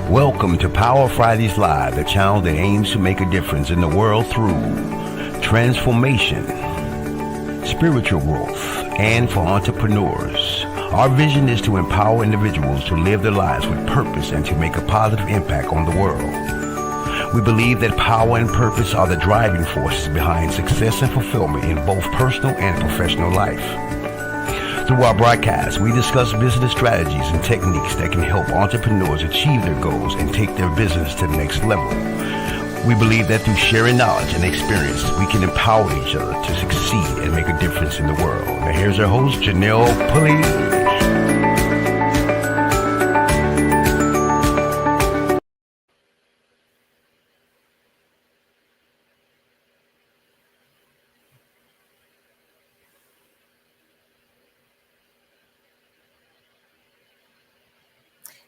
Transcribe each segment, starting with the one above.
Welcome to Power Fridays Live, the channel that aims to make a difference in the world through transformation, spiritual growth, and for entrepreneurs. Our vision is to empower individuals to live their lives with purpose and to make a positive impact on the world. We believe that power and purpose are the driving forces behind success and fulfillment in both personal and professional life. Through our broadcast, we discuss business strategies and techniques that can help entrepreneurs achieve their goals and take their business to the next level. We believe that through sharing knowledge and experience, we can empower each other to succeed and make a difference in the world. Now here's our host, Janelle Pulley.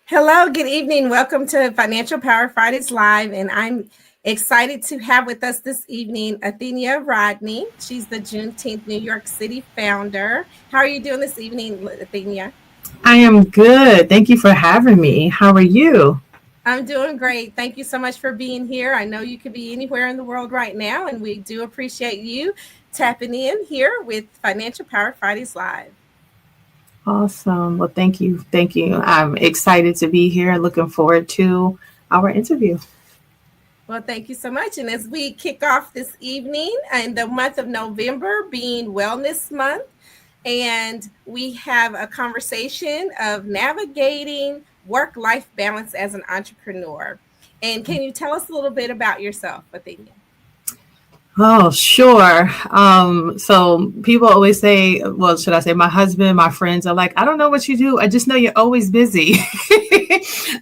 Hello, good evening. Welcome to Financial Power Fridays Live, and I'm excited to have with us this evening Athenia Rodney. She's the Juneteenth New York City founder. How are you doing this evening, Athenia? I am good. Thank you for having me. How are you? I'm doing great. Thank you so much for being here. I know you could be anywhere in the world right now, and we do appreciate you tapping in here with Financial Power Fridays Live. Awesome. Well, thank you. Thank you. I'm excited to be here. Looking forward to our interview. Well, thank you so much. And as we kick off this evening and the month of November being Wellness Month, and we have a conversation of navigating work-life balance as an entrepreneur. And can you tell us a little bit about yourself, Athenia? Oh, sure. So people always say, well, should I say my husband, my friends are like, I don't know what you do. I just know you're always busy.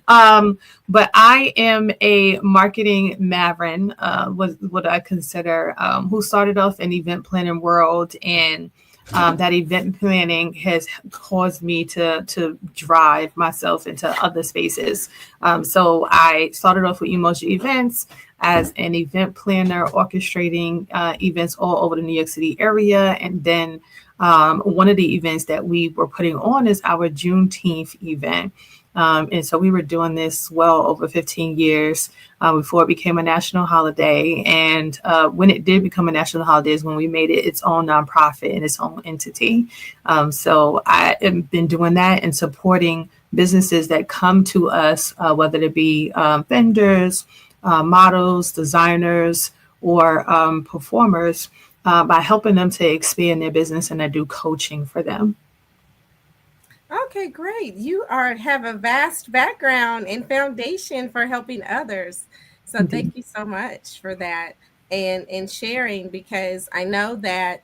But I am a marketing maverick, what I consider, who started off in event planning world, and that event planning has caused me to drive myself into other spaces. So I started off with Emoji Events as an event planner, orchestrating events all over the New York City area. And then one of the events that we were putting on is our Juneteenth event. And so we were doing this well over 15 years before it became a national holiday. And when it did become a national holiday is when we made it its own nonprofit and its own entity. So I have been doing that and supporting businesses that come to us, whether it be vendors, models, designers, or performers, by helping them to expand their business, and I do coaching for them. Okay, great. You have a vast background and foundation for helping others. So Indeed. Thank you so much for that and sharing, because I know that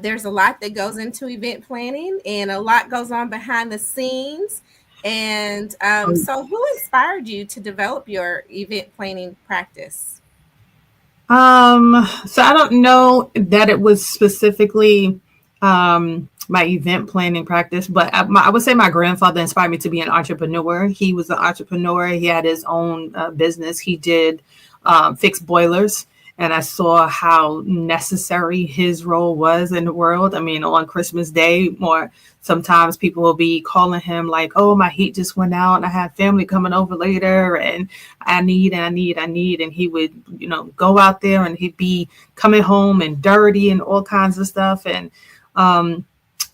there's a lot that goes into event planning and a lot goes on behind the scenes. And so who inspired you to develop your event planning practice? So I don't know that it was specifically my event planning practice, but I would say my grandfather inspired me to be an entrepreneur. He was an entrepreneur. He had his own business. He did fix boilers. And I saw how necessary his role was in the world. I mean, on Christmas Day, or sometimes people will be calling him like, oh, my heat just went out and I have family coming over later and I need. And he would, go out there and he'd be coming home and dirty and all kinds of stuff. And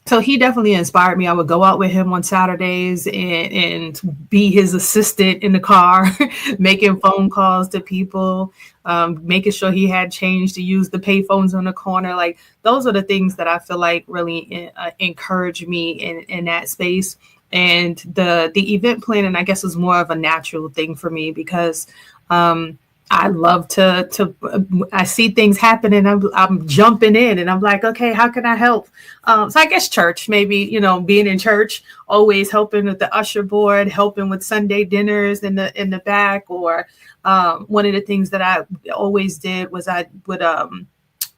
so he definitely inspired me. I would go out with him on Saturdays and be his assistant in the car, making phone calls to people, making sure he had change to use the pay phones on the corner. Like, those are the things that I feel like really encourage me in that space. And the event planning, I guess, was more of a natural thing for me, because I love I see things happening. I'm jumping in and I'm like, okay, how can I help? So I guess church, maybe, being in church, always helping with the usher board, helping with Sunday dinners in the back. Or one of the things that I always did was I would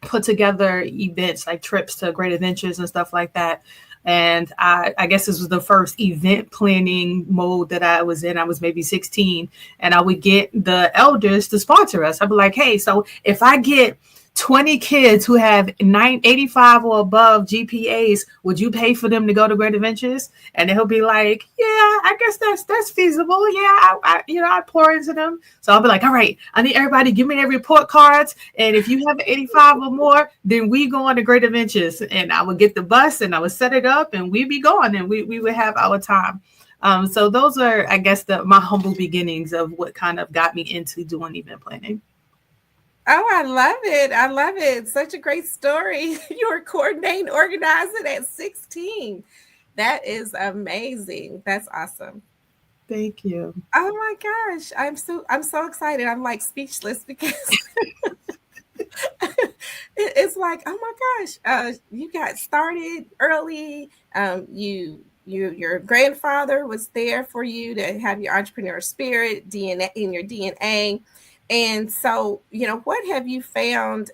put together events like trips to Great Adventures and stuff like that. And I guess this was the first event planning mode that I was in. I was maybe 16, and I would get the elders to sponsor us. I'd be like, hey, so if I get 20 kids who have 85 or above GPAs, would you pay for them to go to Great Adventures? And he'll be like, yeah, I guess that's feasible. Yeah, I pour into them. So I'll be like, all right, I need everybody give me their report cards. And if you have 85 or more, then we go on to Great Adventures. And I would get the bus and I would set it up and we'd be going and we would have our time. So those are, I guess, my humble beginnings of what kind of got me into doing event planning. Oh, I love it. I love it. Such a great story. You were coordinating, organizing at 16. That is amazing. That's awesome. Thank you. Oh my gosh. I'm so excited. I'm like speechless because it's like, oh my gosh, you got started early. Your grandfather was there for you to have your entrepreneur spirit DNA in your DNA. And so, what have you found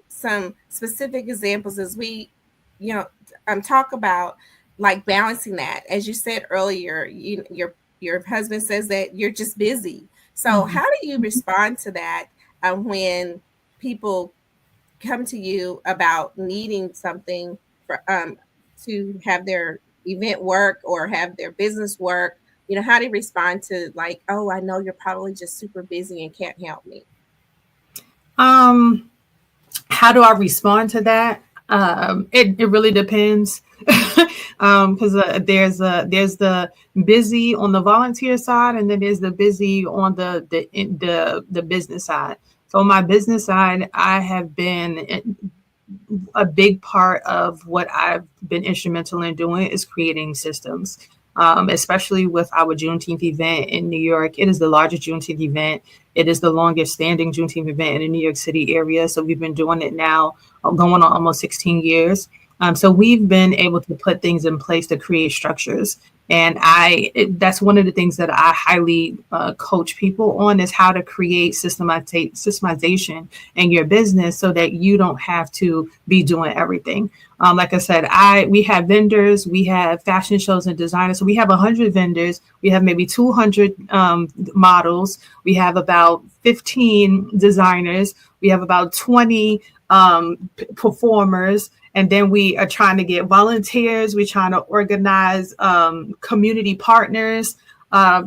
some specific examples as we, talk about like balancing that? As you said earlier, your husband says that you're just busy. So how do you respond to that when people come to you about needing something for, to have their event work or have their business work? How do you respond to like, oh, I know you're probably just super busy and can't help me? How do I respond to that? It really depends. Because there's the busy on the volunteer side, and then there's the busy on the business side. So on my business side, I have been a big part of what I've been instrumental in doing is creating systems. Especially with our Juneteenth event in New York. It is the largest Juneteenth event. It is the longest standing Juneteenth event in the New York City area. So we've been doing it now going on almost 16 years. So we've been able to put things in place to create structures. And that's one of the things that I highly coach people on is how to create systemization in your business so that you don't have to be doing everything. Like I said, we have vendors, we have fashion shows and designers. So we have 100 vendors. We have maybe 200 models. We have about 15 designers. We have about 20 performers. And then we are trying to get volunteers. We're trying to organize community partners.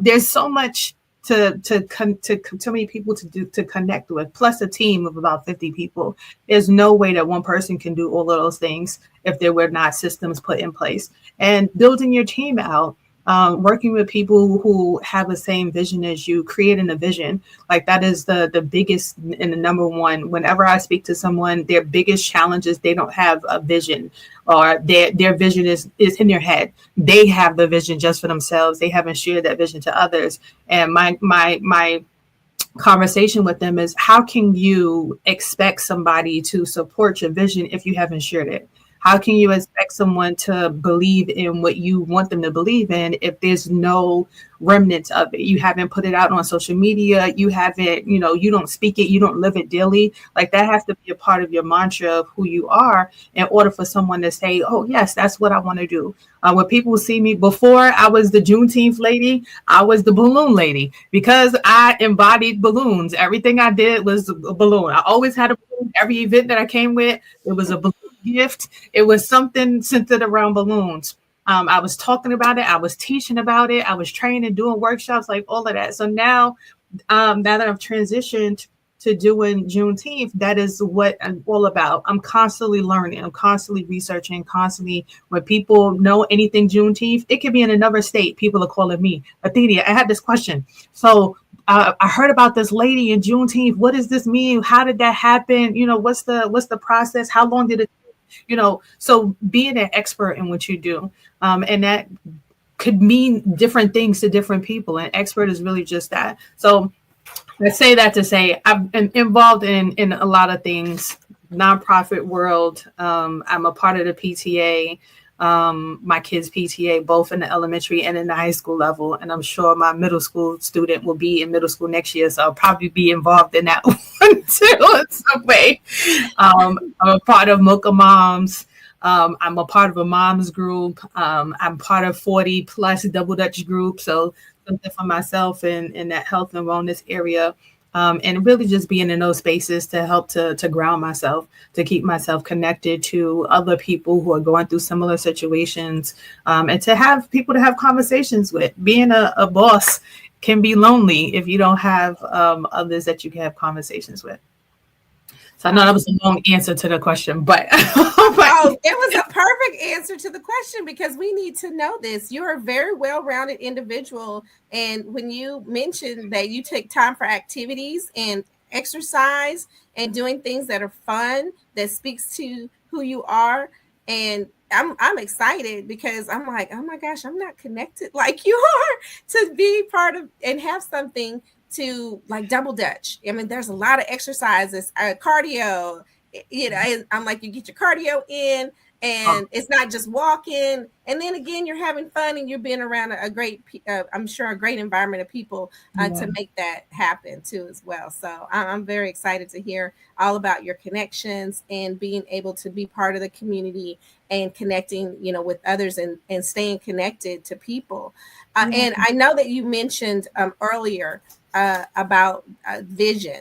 There's so much to many people to connect with, plus a team of about 50 people. There's no way that one person can do all of those things if there were not systems put in place. And building your team out, working with people who have the same vision as you, creating a vision, like that is the biggest and the number one. Whenever I speak to someone, their biggest challenge is they don't have a vision, or their vision is in their head. They have the vision just for themselves. They haven't shared that vision to others. And my conversation with them is, how can you expect somebody to support your vision if you haven't shared it? How can you expect someone to believe in what you want them to believe in if there's no remnants of it? You haven't put it out on social media. You haven't, you don't speak it. You don't live it daily. Like that has to be a part of your mantra of who you are in order for someone to say, oh, yes, that's what I want to do. When people see me, before I was the Juneteenth lady, I was the balloon lady because I embodied balloons. Everything I did was a balloon. I always had a balloon. Every event that I came with, it was a balloon gift. It was something centered around balloons. I was talking about it. I was teaching about it. I was training, doing workshops, like all of that. So now that I've transitioned to doing Juneteenth, that is what I'm all about. I'm constantly learning. I'm constantly researching, constantly. When people know anything Juneteenth, it could be in another state. People are calling me, Athenia, I had this question. So I heard about this lady in Juneteenth. What does this mean? How did that happen? What's the process? How long did it so being an expert in what you do, and that could mean different things to different people. And expert is really just that. So I say that to say I've been involved in a lot of things, nonprofit world. I'm a part of the PTA, my kids' PTA, both in the elementary and in the high school level. And I'm sure my middle school student will be in middle school next year. So I'll probably be involved in that one too in some way. I'm a part of Mocha Moms. I'm a part of a moms group. I'm part of 40 plus Double Dutch group. So something for myself in that health and wellness area. and really just being in those spaces to help to ground myself, to keep myself connected to other people who are going through similar situations, and to have people to have conversations with. Being a boss can be lonely if you don't have others that you can have conversations with. So I know that was a long answer to the question, but oh, it was a perfect answer to the question, because we need to know this. You're a very well-rounded individual. And when you mentioned that you take time for activities and exercise and doing things that are fun, that speaks to who you are. And I'm excited, because I'm like, oh my gosh, I'm not connected like you are, to be part of and have something to like double dutch. I mean, there's a lot of exercises, cardio, I'm like, you get your cardio in, and it's not just walking. And then again, you're having fun, and you're being around a great, I'm sure, a great environment of people to make that happen too as well. So I'm very excited to hear all about your connections and being able to be part of the community and connecting, with others, and staying connected to people. And I know that you mentioned earlier about vision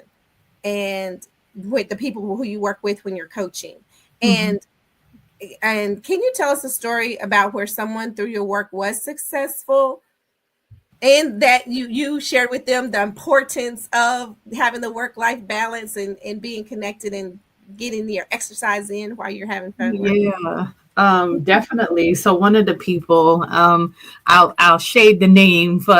and with the people who you work with when you're coaching. And can you tell us a story about where someone through your work was successful, and that you shared with them the importance of having the work-life balance and being connected and getting your exercise in while you're having fun? Definitely. So one of the people, I'll shade the name for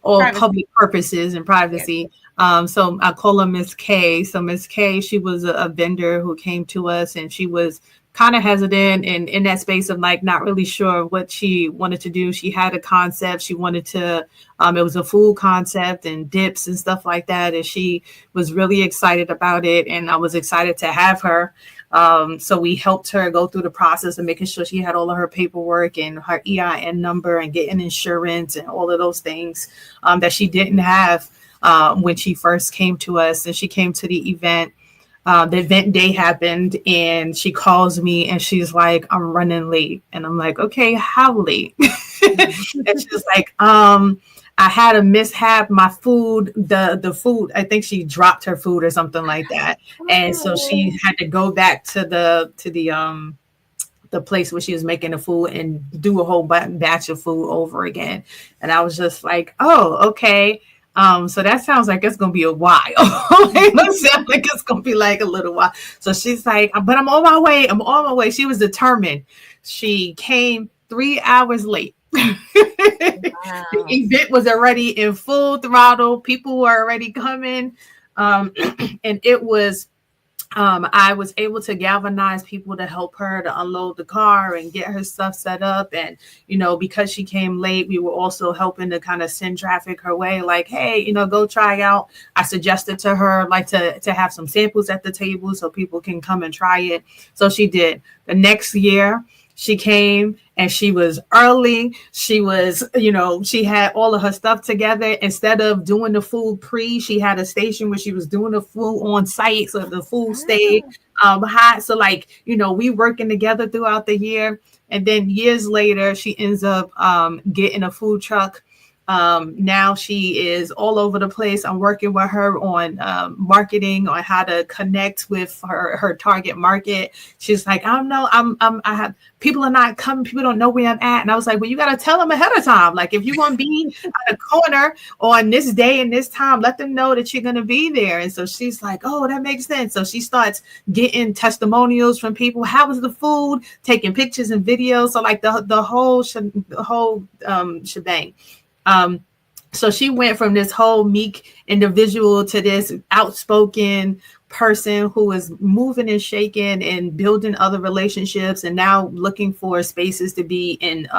all privacy. Public purposes and privacy. So I call her Miss K. So Miss K, she was a vendor who came to us, and she was kind of hesitant and in that space of like not really sure what she wanted to do. She had a concept. She wanted to, it was a food concept and dips and stuff like that. And she was really excited about it. And I was excited to have her. So we helped her go through the process of making sure she had all of her paperwork and her EIN number and getting insurance and all of those things that she didn't have when she first came to us. And she came to the event. The event day happened, and she calls me and she's like, I'm running late. And I'm like, okay, how late? And she's like, I had a mishap. My food, the food, I think she dropped her food or something like that. And so she had to go back to the place where she was making the food and do a whole batch of food over again. And I was just like, oh, okay. So that sounds like it's going to be a while. It sounds like it's going to be like a little while. So she's like, but I'm on my way. I'm on my way. She was determined. She came 3 hours late. Wow. The event was already in full throttle. People were already coming. And it was, I was able to galvanize people to help her to unload the car and get her stuff set up. And, because she came late, we were also helping to kind of send traffic her way. Like, hey, go try out. I suggested to her like to have some samples at the table so people can come and try it. So she did. The next year, she came and she was early. She was, she had all of her stuff together. Instead of doing the food she had a station where she was doing the food on site. So the food stayed hot. So we working together throughout the year. And then years later, she ends up getting a food truck. Now she is all over the place. I'm working with her on marketing, on how to connect with her target market. She's like, I don't know. I have people are not coming. People don't know where I'm at. And I was like, well, you got to tell them ahead of time. Like, if you want to be at a corner on this day and this time, let them know that you're going to be there. And so she's like, oh, that makes sense. So she starts getting testimonials from people. How was the food? Taking pictures and videos. So like the whole shebang. So she went from this whole meek individual to this outspoken person who is moving and shaking and building other relationships, and now looking for spaces to be in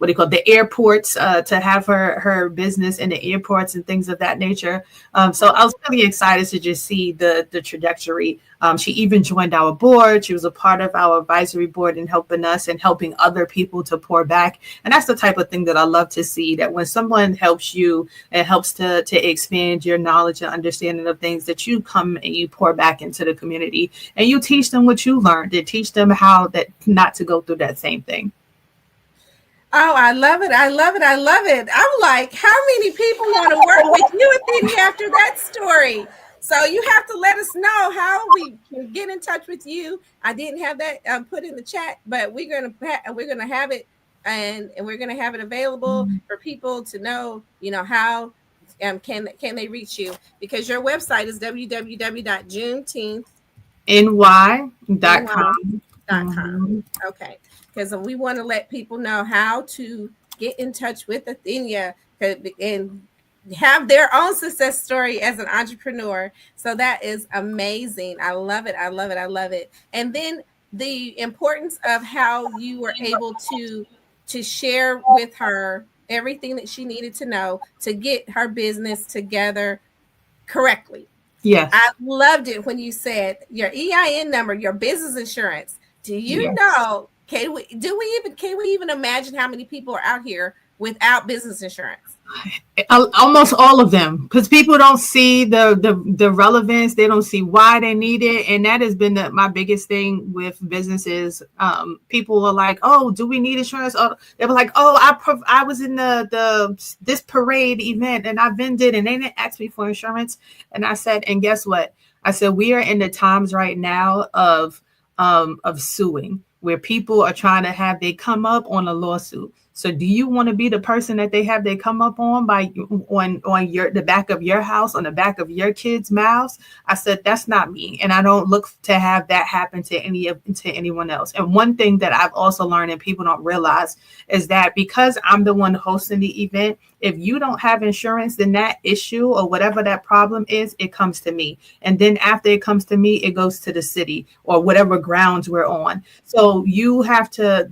the airports, to have her business in the airports and things of that nature. So I was really excited to just see the trajectory. She even joined our board. She was a part of our advisory board and helping us and helping other people to pour back. And that's the type of thing that I love to see, that when someone helps you, it helps to expand your knowledge and understanding of things, that you come and you pour back into the community and you teach them what you learned and teach them how that not to go through that same thing. Oh, I love it. I love it. I love it. I'm like, how many people want to work with you, Athenia, after that story? So you have to let us know how we can get in touch with you. I didn't have that put in the chat, but we're gonna have it, and we're gonna have it available for people to know. How can they reach you, because your website is www.juneteenth.com. ny.com. Okay, because we want to let people know how to get in touch with Athenia and have their own success story as an entrepreneur. So that is amazing. I love it. I love it. I love it. And then the importance of how you were able to share with her everything that she needed to know to get her business together correctly. Yes. I loved it when you said your EIN number, your business insurance. Do you know? Can we even imagine how many people are out here without business insurance? Almost all of them, because people don't see the relevance. They don't see why they need it, and that has been my biggest thing with businesses. People are like, "Oh, do we need insurance?" Oh, they were like, "Oh, I was in this parade event and I vended, and they didn't ask me for insurance." And I said, and guess what? I said, we are in the times right now of suing, where people are trying to have they come up on a lawsuit. So do you want to be the person that they have they come up on the back of your house, on the back of your kids' mouths? I said, that's not me. And I don't look to have that happen to anyone else. And one thing that I've also learned, and people don't realize, is that because I'm the one hosting the event, if you don't have insurance, then that issue or whatever that problem is, it comes to me. And then after it comes to me, it goes to the city or whatever grounds we're on. So you have to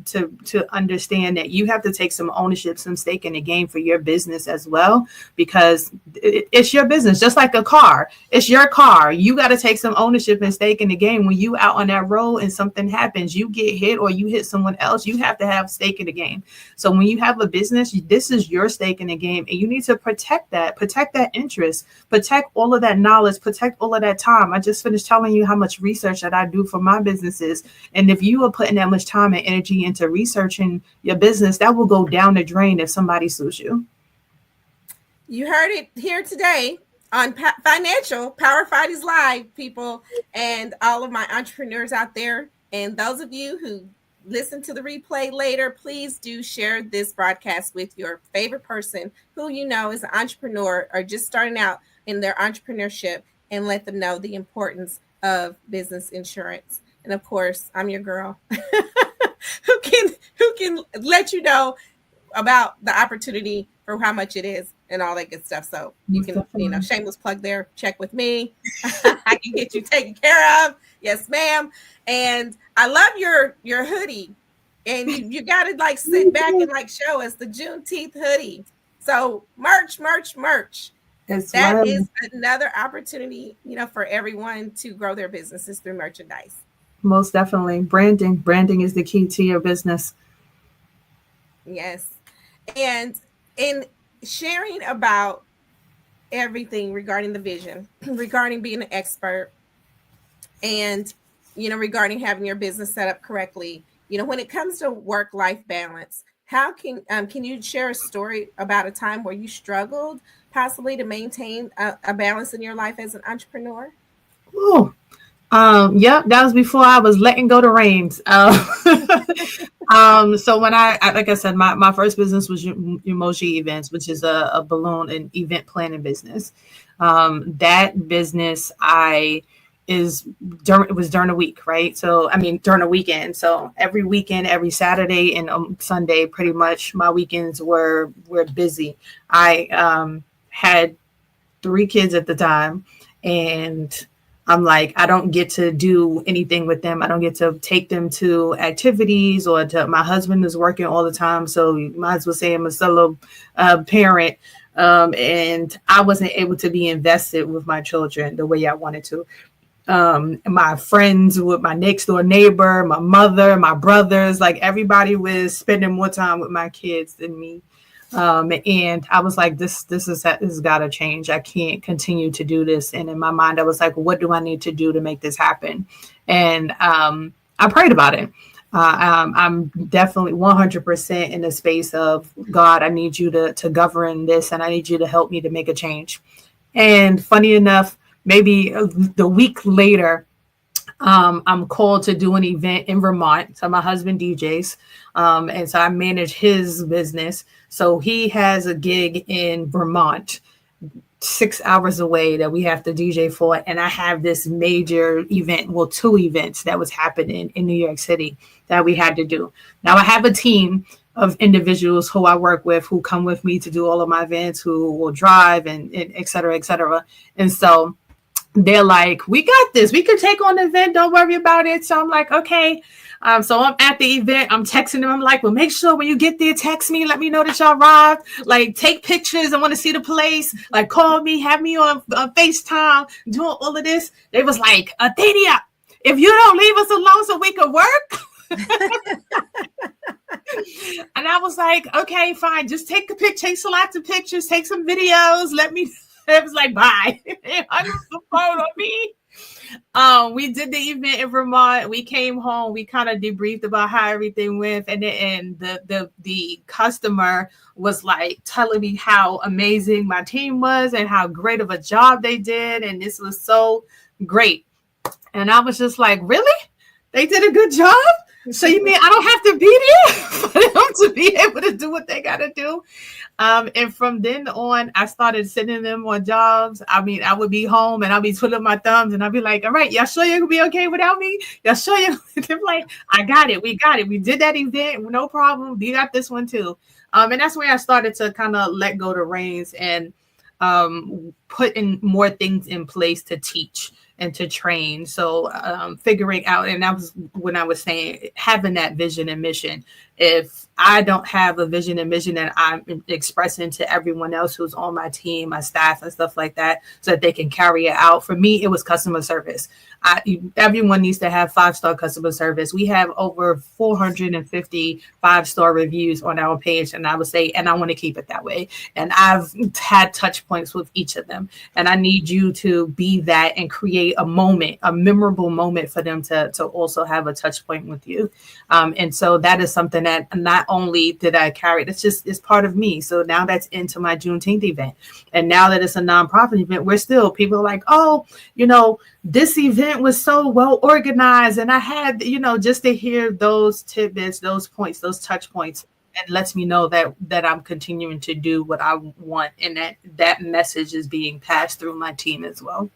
understand that you have to take some ownership, some stake in the game for your business as well, because it's your business, just like a car. It's your car. You got to take some ownership and stake in the game. When you out on that road and something happens, you get hit or you hit someone else, you have to have stake in the game. So when you have a business, this is your stake in the game, and you need to protect that interest, protect all of that knowledge, protect all of that time. I just finished telling you how much research that I do for my businesses. And if you are putting that much time and energy into researching your business, that will go down the drain if somebody sues you. You heard it here today on Financial Power Fridays Live, people, and all of my entrepreneurs out there. And those of you who listen to the replay later, please do share this broadcast with your favorite person who you know is an entrepreneur or just starting out in their entrepreneurship, and let them know the importance of business insurance. And of course, I'm your girl who can let you know about the opportunity for how much it is and all that good stuff. So you can, shameless plug there, check with me. I can get you taken care of. Yes, ma'am. And I love your hoodie. And you got to like sit back and like show us the Juneteenth hoodie. So merch. That is another opportunity, for everyone to grow their businesses through merchandise. Most definitely. Branding is the key to your business. Yes. And in sharing about everything regarding the vision, regarding being an expert, and, regarding having your business set up correctly, when it comes to work-life balance, how can you share a story about a time where you struggled possibly to maintain a balance in your life as an entrepreneur? Oh, yep, that was before I was letting go the reins. So when I like I said, my first business was Emoji Events, which is a balloon and event planning business. That business it was during the week, right? So, during the weekend. So every weekend, every Saturday and Sunday, pretty much my weekends were busy. I had 3 kids at the time, and I'm like, I don't get to do anything with them. I don't get to take them to activities my husband is working all the time. So you might as well say I'm a solo parent. And I wasn't able to be invested with my children the way I wanted to. My friends, with my next door neighbor, my mother, my brothers, like everybody was spending more time with my kids than me. And I was like, this has got to change. I can't continue to do this. And in my mind, I was like, what do I need to do to make this happen? And I prayed about it. I'm definitely 100% in the space of God. I need you to govern this, and I need you to help me to make a change. And funny enough, maybe the week later, I'm called to do an event in Vermont. So my husband DJs, and so I manage his business. So he has a gig in Vermont, 6 hours away, that we have to DJ for. And I have this major event, well, two events that was happening in New York City that we had to do. Now I have a team of individuals who I work with, who come with me to do all of my events, who will drive and et cetera, et cetera. And so they're like, we got this. We can take on the event. Don't worry about it. So I'm like, okay. So I'm at the event. I'm texting them. I'm like, well, make sure when you get there, text me. Let me know that y'all arrived. Like, take pictures. I want to see the place. Like, call me. Have me on FaceTime. Doing all of this. They was like, Athenia, if you don't leave us alone so we can work. And I was like, okay, fine. Just take a picture. Take some lots of pictures. Take some videos. Let me. It was like, bye. I just the phone on me. We did the event in Vermont. We came home. We kind of debriefed about how everything went, and the customer was like telling me how amazing my team was and how great of a job they did, and this was so great. And I was just like, really? They did a good job? So you mean I don't have to be there for them to be able to do what they got to do? And from then on, I started sending them on jobs. I mean, I would be home and I'd be twiddling my thumbs and I'd be like, all right, y'all sure you'll be okay without me? Y'all sure you? They're like, I got it. We got it. We did that event. No problem. You got this one too. And that's where I started to kind of let go the reins and put in more things in place to teach and to train. So figuring out, and that was when I was saying, having that vision and mission. If I don't have a vision and mission that I'm expressing to everyone else who's on my team, my staff and stuff like that, so that they can carry it out. For me, it was customer service. Everyone needs to have 5-star customer service. We have over 450 5-star reviews on our page. And I would say, and I want to keep it that way. And I've had touch points with each of them. And I need you to be that and create a moment, a memorable moment for them to also have a touch point with you. And so that is something that not only did I carry, it's part of me. So now that's into my Juneteenth event. And now that it's a nonprofit event, we're still, people are like, oh, this event was so well organized. And I had, just to hear those tidbits, those points, those touch points, it lets me know that I'm continuing to do what I want. And that message is being passed through my team as well.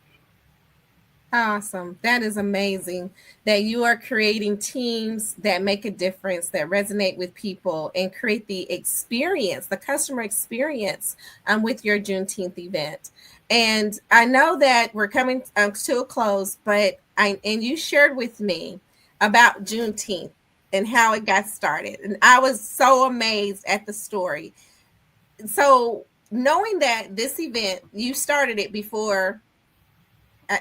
Awesome. That is amazing that you are creating teams that make a difference, that resonate with people and create the experience, the customer experience with your Juneteenth event. And I know that we're coming to a close, but you shared with me about Juneteenth and how it got started. And I was so amazed at the story. So knowing that this event, you started it before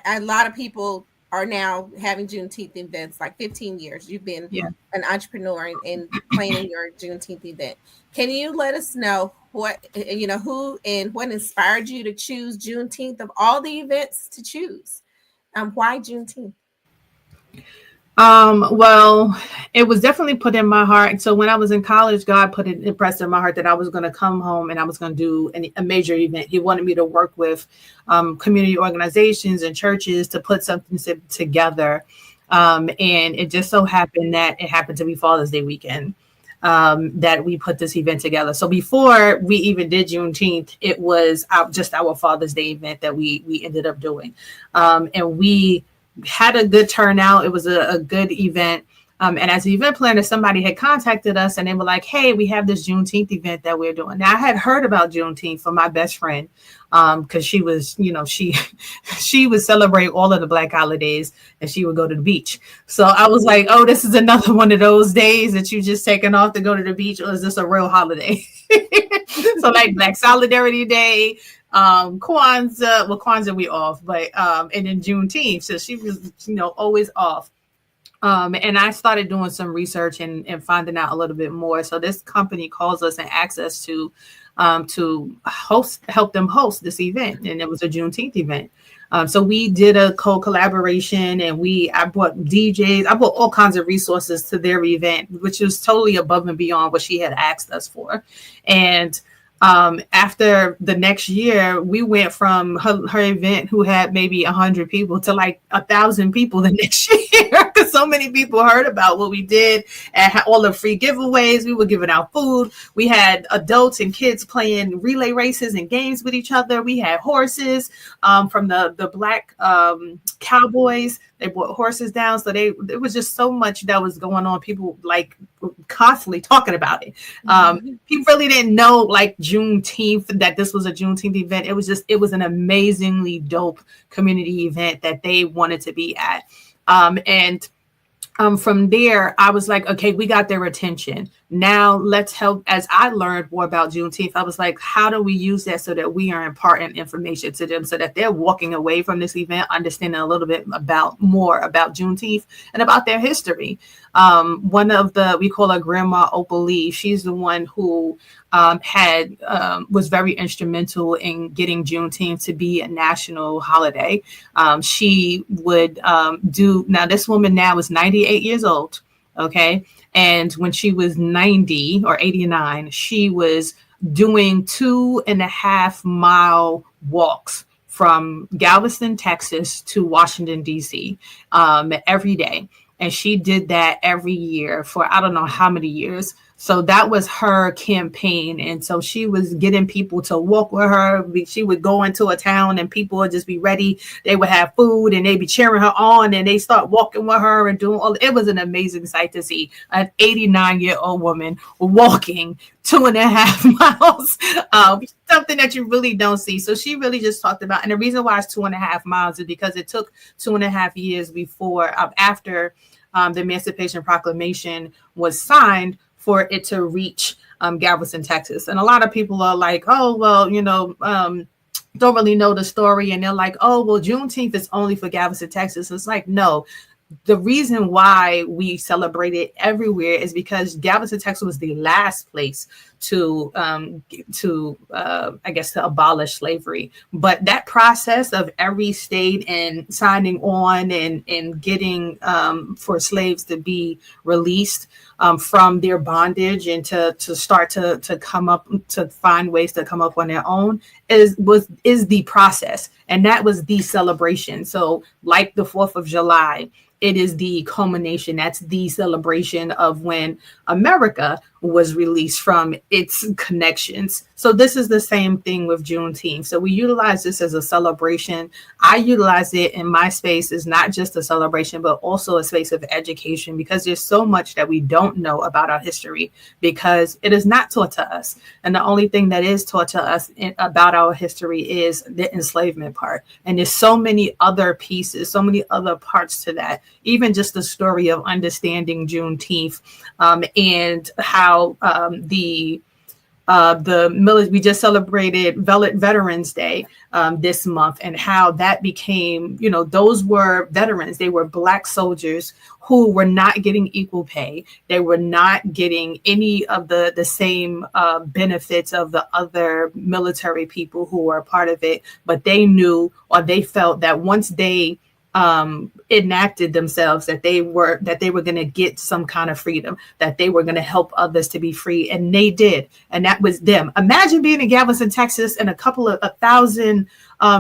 a lot of people are now having Juneteenth events, like 15 years. You've been an entrepreneur and planning your Juneteenth event. Can you let us know who and what inspired you to choose Juneteenth of all the events to choose? Why Juneteenth? Well, it was definitely put in my heart. So when I was in college, God impressed in my heart that I was going to come home and I was going to do a major event. He wanted me to work with community organizations and churches to put something together. And it just so happened that it happened to be Father's Day weekend that we put this event together. So before we even did Juneteenth, it was just our Father's Day event that we ended up doing. And we had a good turnout. It was a good event. And as an event planner, somebody had contacted us and they were like, hey, we have this Juneteenth event that we're doing. Now I had heard about Juneteenth from my best friend because she was, she would celebrate all of the Black holidays and she would go to the beach. So I was like, oh, this is another one of those days that you just taking off to go to the beach, or is this a real holiday? So like Black Solidarity Day, Kwanzaa we off, but and then Juneteenth. So she was, always off. And I started doing some research and finding out a little bit more. So this company calls us and asks us to help them host this event. And it was a Juneteenth event. So we did a co-collaboration, and I brought DJs, I brought all kinds of resources to their event, which was totally above and beyond what she had asked us for. And after the next year, we went from her event, who had maybe 100 people, to like 1,000 people the next year, because so many people heard about what we did and all the free giveaways. We were giving out food. We had adults and kids playing relay races and games with each other. We had horses from the black cowboys. They brought horses down. So it was just so much that was going on. People like constantly talking about it. People really didn't know like Juneteenth, that this was a Juneteenth event. It was an amazingly dope community event that they wanted to be at. From there, I was like, okay, we got their attention. Now let's help. As I learned more about Juneteenth, I was like, how do we use that so that we are imparting information to them, so that they're walking away from this event understanding a little bit more about Juneteenth and about their history. One of we call her Grandma Opal Lee. She's the one who was very instrumental in getting Juneteenth to be a national holiday. She would now this woman now is 98 years old. Okay. And when she was 90 or 89, she was doing 2.5 mile walks from Galveston, Texas to Washington, D.C. Every day. And she did that every year for I don't know how many years. So that was her campaign. And so she was getting people to walk with her. She would go into a town and people would just be ready. They would have food and they'd be cheering her on, and they start walking with her and doing all. It was an amazing sight to see an 89-year-old woman walking 2.5 miles, something that you really don't see. So she really just talked about, and the reason why it's 2.5 miles is because it took 2.5 years before, after the Emancipation Proclamation was signed, for it to reach Galveston, Texas. And a lot of people are like, oh, well, don't really know the story. And they're like, oh, well, Juneteenth is only for Galveston, Texas. It's like, no. The reason why we celebrate it everywhere is because Galveston, Texas was the last place to abolish slavery. But that process of every state and signing on and getting for slaves to be released from their bondage and to start to come up, to find ways to come up on their own is the process. And that was the celebration. So like the 4th of July, it is the culmination. That's the celebration of when America was released from its connections. So this is the same thing with Juneteenth. So we utilize this as a celebration. I utilize it in my space as not just a celebration, but also a space of education, because there's so much that we don't know about our history because it is not taught to us. And the only thing that is taught to us about our history is the enslavement part. And there's so many other pieces, so many other parts to that. Even just the story of understanding Juneteenth and how we just celebrated Veterans Day this month, and how that became, those were veterans. They were Black soldiers who were not getting equal pay. They were not getting any of the same benefits of the other military people who were a part of it. But they knew, or they felt that once they enacted themselves, that they were going to get some kind of freedom, that they were going to help others to be free, and they did. And that was them. Imagine being in Galveston, Texas, and a couple of 1,000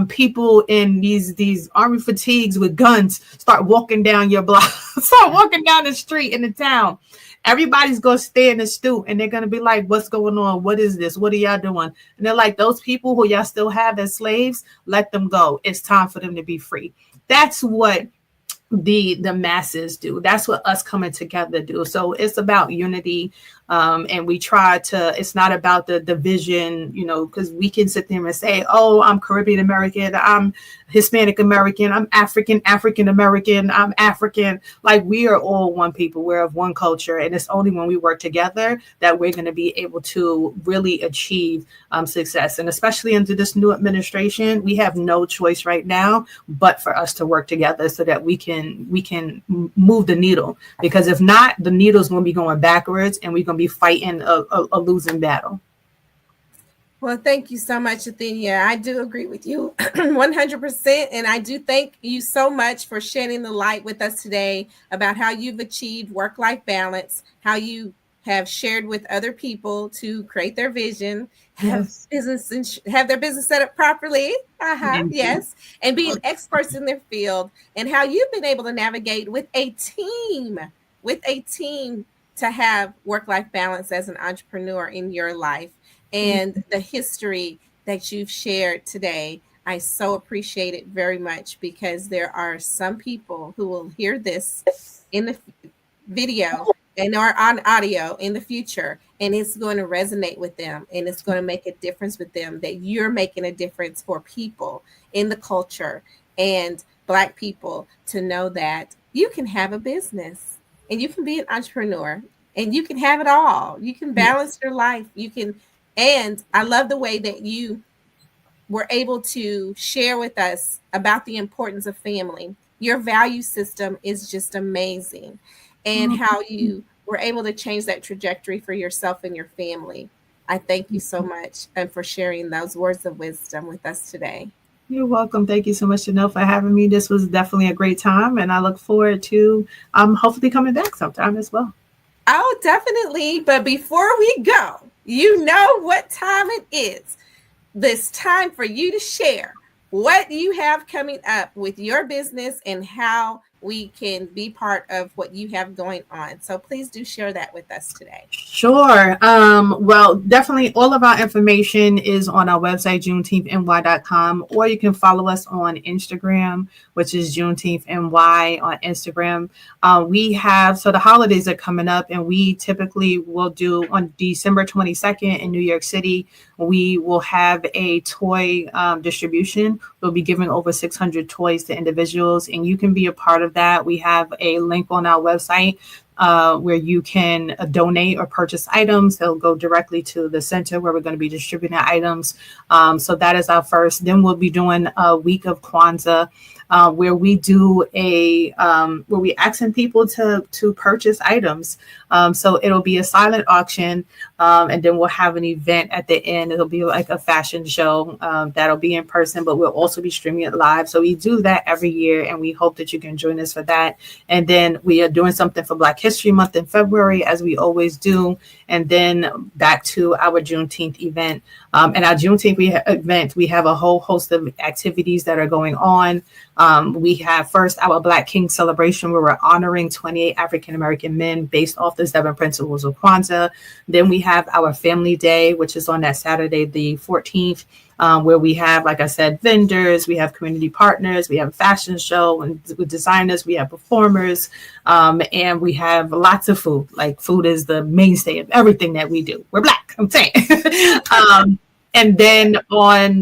people in these army fatigues with guns start walking down your block, start walking down the street in the town. Everybody's going to stay in the stoop, and they're going to be like, what's going on? What is this? What are y'all doing? And they're like, those people who y'all still have as slaves, let them go. It's time for them to be free. That's what the masses do. That's what us coming together do. So it's about unity. And we try to, it's not about the division, because we can sit there and say, oh, I'm Caribbean American, I'm Hispanic American, I'm African American, I'm African. Like, we are all one people. We're of one culture. And it's only when we work together that we're going to be able to really achieve success. And especially under this new administration, we have no choice right now but for us to work together so that we can move the needle. Because if not, the needle's going to be going backwards and we're going to be fighting a losing battle. Well, thank you so much, Athenia. I do agree with you 100%. And I do thank you so much for shedding the light with us today about how you've achieved work-life balance, how you have shared with other people to create their vision, have their business set up properly. Yes. And being experts in their field, and how you've been able to navigate with a team to have work-life balance as an entrepreneur in your life. And the history that you've shared today, I so appreciate it very much, because there are some people who will hear this in the video and are on audio in the future, and it's going to resonate with them, and it's going to make a difference with them, that you're making a difference for people in the culture and Black people to know that you can have a business and you can be an entrepreneur and you can have it all. You can balance your life. And I love the way that you were able to share with us about the importance of family. Your value system is just amazing, and how you were able to change that trajectory for yourself and your family. I thank you so much and for sharing those words of wisdom with us today. You're welcome. Thank you so much, Janelle, for having me. This was definitely a great time, and I look forward to hopefully coming back sometime as well. Oh, definitely. But before we go, you know what time it is. This time for you to share what you have coming up with your business and how we can be part of what you have going on. So please do share that with us today. Sure. Well, definitely all of our information is on our website, JuneteenthNY.com, or you can follow us on Instagram, which is JuneteenthNY on Instagram. So the holidays are coming up, and we typically will do on December 22nd in New York City, we will have a toy distribution. We'll be giving over 600 toys to individuals, and you can be a part of that. We have a link on our website where you can donate or purchase items. They'll go directly to the center where we're going to be distributing items. So that is our first. Then we'll be doing a week of Kwanzaa, where we do where we asking people to purchase items. So it'll be a silent auction, and then we'll have an event at the end. It'll be like a fashion show that'll be in person, but we'll also be streaming it live. So we do that every year, and we hope that you can join us for that. And then we are doing something for Black History Month in February, as we always do. And then back to our Juneteenth event. And our Juneteenth event, we have a whole host of activities that are going on. We have first our Black King celebration, where we're honoring 28 African-American men based off the 7 principles of Kwanzaa. Then we have our Family Day, which is on that Saturday, the 14th, where we have, like I said, vendors, we have community partners, we have a fashion show, and with designers, we have performers, and we have lots of food. Like, food is the mainstay of everything that we do. We're Black, I'm saying. And then on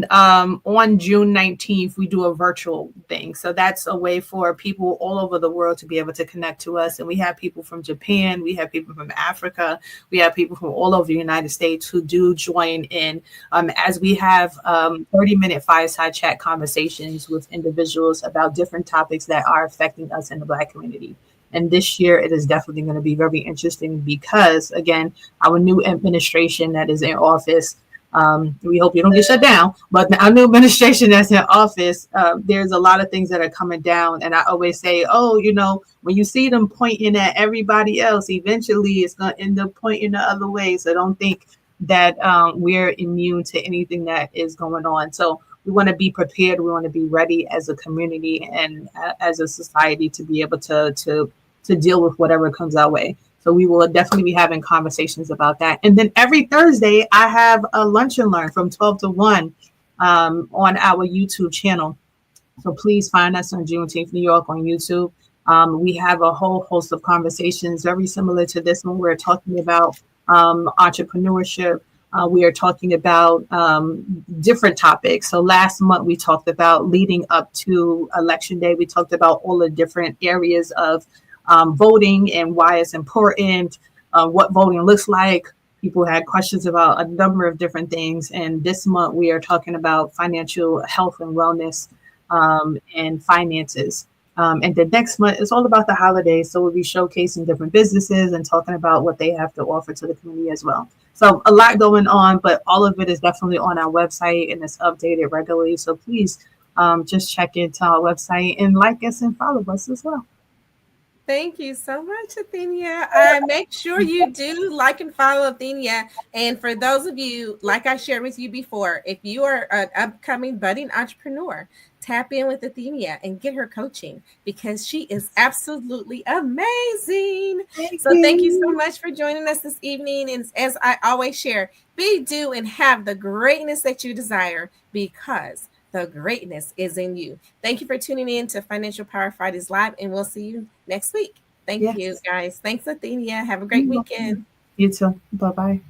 June 19th, we do a virtual thing. So that's a way for people all over the world to be able to connect to us. And we have people from Japan, we have people from Africa, we have people from all over the United States who do join in, as we have 30-minute fireside chat conversations with individuals about different topics that are affecting us in the Black community. And this year, it is definitely going to be very interesting because, again, our new administration that is in office, we hope you don't get shut down, but our new administration that's in office, there's a lot of things that are coming down. And I always say, when you see them pointing at everybody else, eventually it's going to end up pointing the other way. So don't think that we're immune to anything that is going on. So we want to be prepared. We want to be ready as a community and as a society to be able to deal with whatever comes our way. So we will definitely be having conversations about that. And then every Thursday, I have a lunch and learn from 12 to 1 on our YouTube channel. So please find us on Juneteenth New York on YouTube. We have a whole host of conversations very similar to this one. We're talking about entrepreneurship. We are talking about different topics. So last month we talked about leading up to Election Day. We talked about all the different areas of voting and why it's important, what voting looks like. People had questions about a number of different things. And this month we are talking about financial health and wellness and finances. And the next month is all about the holidays. So we'll be showcasing different businesses and talking about what they have to offer to the community as well. So a lot going on, but all of it is definitely on our website and it's updated regularly. So please just check into our website and like us and follow us as well. Thank you so much, Athenia. Make sure you do like and follow Athenia. And for those of you, like I shared with you before, if you are an upcoming budding entrepreneur, tap in with Athenia and get her coaching because she is absolutely amazing. Thank you so much for joining us this evening. And as I always share, be, do, and have the greatness that you desire because the greatness is in you. Thank you for tuning in to Financial Power Fridays Live, and we'll see you next week. Thank you, guys. Thanks, Athenia. Have a great weekend. You too. Bye-bye.